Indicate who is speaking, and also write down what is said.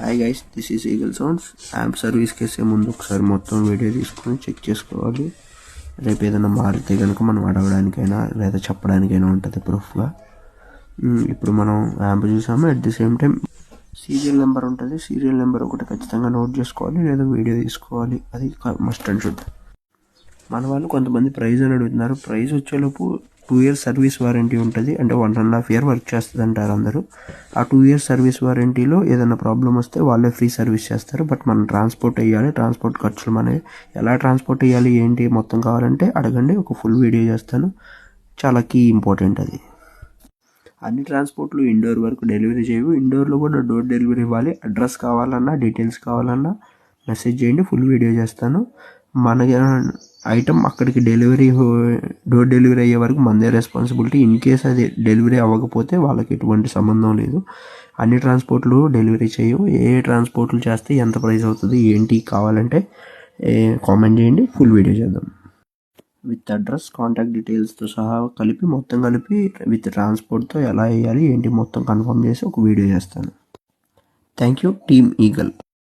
Speaker 1: Hi guys, this is eagle sounds. App సర్వీస్కి వేసే ముందు ఒకసారి మొత్తం వీడియో తీసుకొని చెక్ చేసుకోవాలి. రేపు ఏదైనా మారితే కనుక మనం అడగడానికైనా లేదా చెప్పడానికైనా ఉంటుంది ప్రూఫ్గా. ఇప్పుడు మనం యాప్ చూసాము. At the same time serial number ఉంటుంది. సీరియల్ నెంబర్ ఒకటి ఖచ్చితంగా నోట్ చేసుకోవాలి, లేదా వీడియో తీసుకోవాలి. అది మస్ట్ అండ్ షుడ్. మన వాళ్ళు కొంతమంది ప్రైజ్ అని అడుగుతున్నారు. ప్రైజ్ వచ్చేలోపు 2 years సర్వీస్ వారంటీ ఉంటుంది. అంటే 1.5 year వర్క్ చేస్తుంది అంటారు అందరూ. ఆ 2 years సర్వీస్ వారంటీలో ఏదైనా ప్రాబ్లం వస్తే వాళ్ళే ఫ్రీ సర్వీస్ చేస్తారు. బట్ మనం ట్రాన్స్పోర్ట్ వేయాలి. ట్రాన్స్పోర్ట్ ఖర్చులు మనవి. ఎలా ట్రాన్స్పోర్ట్ వేయాలి ఏంటి మొత్తం కావాలంటే అడగండి, ఒక ఫుల్ వీడియో చేస్తాను. చాలా కీ ఇంపార్టెంట్ అది. అన్ని ట్రాన్స్పోర్ట్లు ఇండోర్ వరకు డెలివరీ చేయవు. ఇండోర్లో కూడా డోర్ డెలివరీ ఇవ్వాలి. అడ్రస్ కావాలన్నా డీటెయిల్స్ కావాలన్నా మెసేజ్ చేయండి, ఫుల్ వీడియో చేస్తాను. మన ఐటమ్ అక్కడికి డోర్ డెలివరీ అయ్యే వరకు మనదే రెస్పాన్సిబిలిటీ. ఇన్ కేస్ అది డెలివరీ అవ్వకపోతే వాళ్ళకి ఎటువంటి సంబంధం లేదు. అన్ని ట్రాన్స్పోర్ట్లు డెలివరీ చేయవు. ఏ ట్రాన్స్పోర్ట్లు చేస్తే ఎంత ప్రైస్ అవుతుంది ఏంటి కావాలంటే కామెంట్ చేయండి, ఫుల్ వీడియో చేద్దాం. విత్ అడ్రస్, కాంటాక్ట్ డీటెయిల్స్తో సహా మొత్తం కలిపి విత్ ట్రాన్స్పోర్ట్తో ఎలా వేయాలి ఏంటి మొత్తం కన్ఫర్మ్ చేసి ఒక వీడియో చేస్తాను. Thank you, team eagle.